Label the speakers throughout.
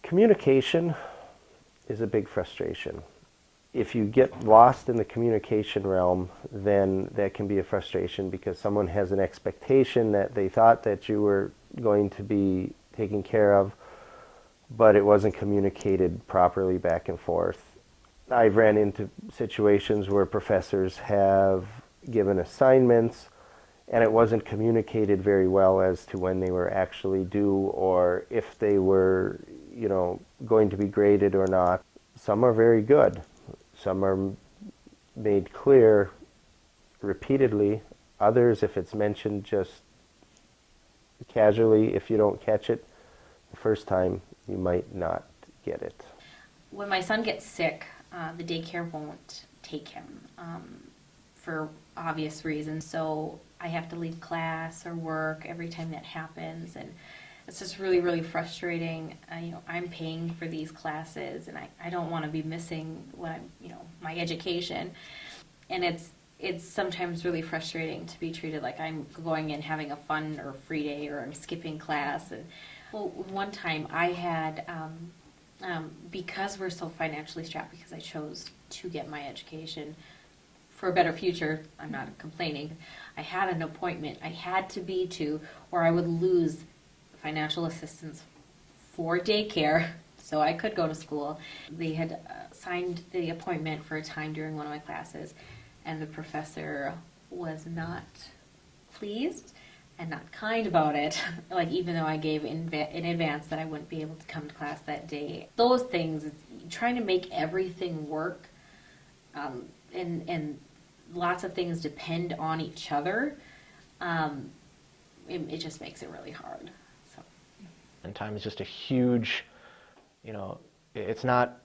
Speaker 1: Communication is a big frustration. If you get lost in the communication realm, then that can be a frustration because someone has an expectation that they thought that you were going to be taken care of, but it wasn't communicated properly back and forth. I've ran into situations where professors have given assignments and it wasn't communicated very well as to when they were actually due or if they were, going to be graded or not. Some are very good. Some are made clear repeatedly. Others, if it's mentioned just casually, if you don't catch it the first time, you might not get it.
Speaker 2: When my son gets sick, the daycare won't take him for obvious reasons. So I have to leave class or work every time that happens, and it's just really, really frustrating. I'm paying for these classes, and I don't want to be missing what my education. And it's sometimes really frustrating to be treated like I'm going in having a fun or free day, or I'm skipping class. And one time I had, because we're so financially strapped, because I chose to get my education for a better future, I'm not complaining. I had an appointment I had to be to, or I would lose financial assistance for daycare, so I could go to school. They had signed the appointment for a time during one of my classes, and the professor was not pleased and not kind about it. Like, even though I gave in advance that I wouldn't be able to come to class that day. Those things, trying to make everything work, and lots of things depend on each other, it just makes it really hard. So.
Speaker 3: And time is just a huge, it's not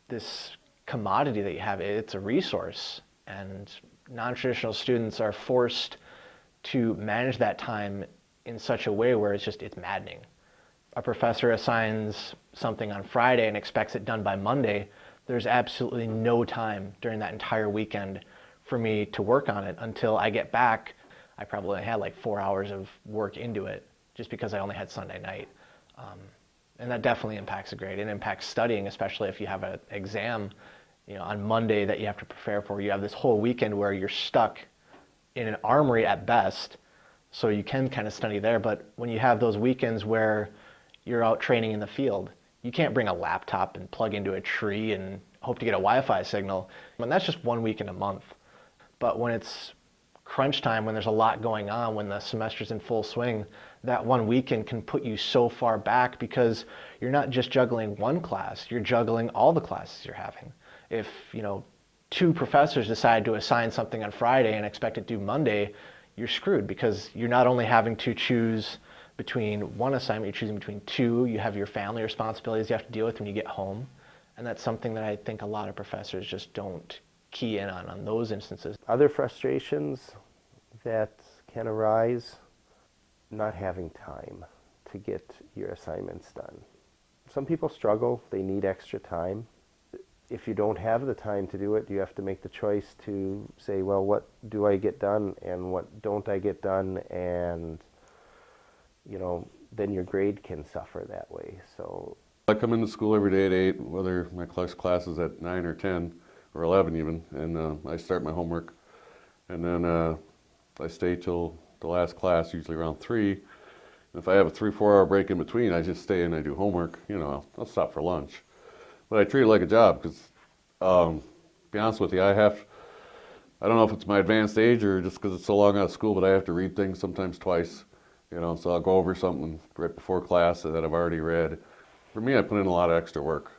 Speaker 3: this commodity that you have, it's a resource. And non-traditional students are forced to manage that time in such a way where it's maddening. A professor assigns something on Friday and expects it done by Monday. There's absolutely no time during that entire weekend for me to work on it until I get back. I probably had like 4 hours of work into it just because I only had Sunday night. And that definitely impacts a grade. It impacts studying, especially if you have an exam on Monday that you have to prepare for. You have this whole weekend where you're stuck in an armory at best, so you can kind of study there. But when you have those weekends where you're out training in the field, you can't bring a laptop and plug into a tree and hope to get a Wi-Fi signal. And that's just 1 week in a month. But when it's crunch time, when there's a lot going on, when the semester's in full swing, that 1 weekend can put you so far back because you're not just juggling one class, you're juggling all the classes you're having. If, 2 professors decide to assign something on Friday and expect it due Monday, you're screwed because you're not only having to choose between one assignment, you're choosing between 2, you have your family responsibilities you have to deal with when you get home. And that's something that I think a lot of professors just don't key in on those instances.
Speaker 1: Other frustrations that can arise, not having time to get your assignments done. Some people struggle, they need extra time. If you don't have the time to do it, you have to make the choice to say, well, what do I get done and what don't I get done? And, then your grade can suffer that way. So
Speaker 4: I come into school every day at 8, whether my class is at 9 or 10 or 11 even, and I start my homework. And then I stay till the last class, usually around 3. And if I have a 3-4 hour break in between, I just stay and I do homework. I'll stop for lunch. But I treat it like a job because, to be honest with you, I don't know if it's my advanced age or just because it's so long out of school, but I have to read things sometimes twice. So I'll go over something right before class that I've already read. For me, I put in a lot of extra work.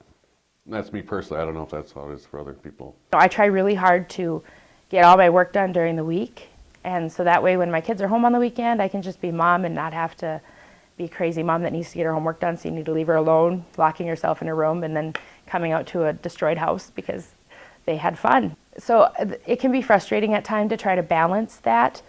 Speaker 4: And that's me personally. I don't know if that's how it is for other people.
Speaker 5: I try really hard to get all my work done during the week. And so that way when my kids are home on the weekend, I can just be mom and not have to be crazy mom that needs to get her homework done, so you need to leave her alone, locking yourself in a room and then coming out to a destroyed house because they had fun. So it can be frustrating at times to try to balance that.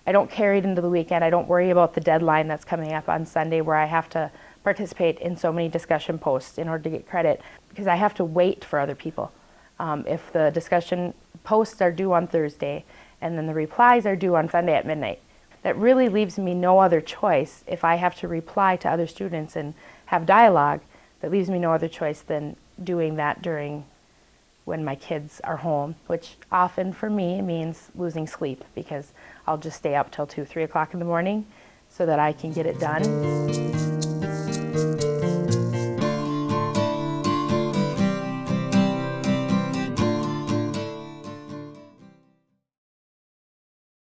Speaker 5: I don't carry it into the weekend. I don't worry about the deadline that's coming up on Sunday where I have to participate in so many discussion posts in order to get credit because I have to wait for other people. If the discussion posts are due on Thursday and then the replies are due on Sunday at midnight, that really leaves me no other choice if I have to reply to other students and have dialogue that leaves me no other choice than doing that during when my kids are home, which often for me means losing sleep because I'll just stay up till 2, 3 o'clock in the morning so that I can get it done.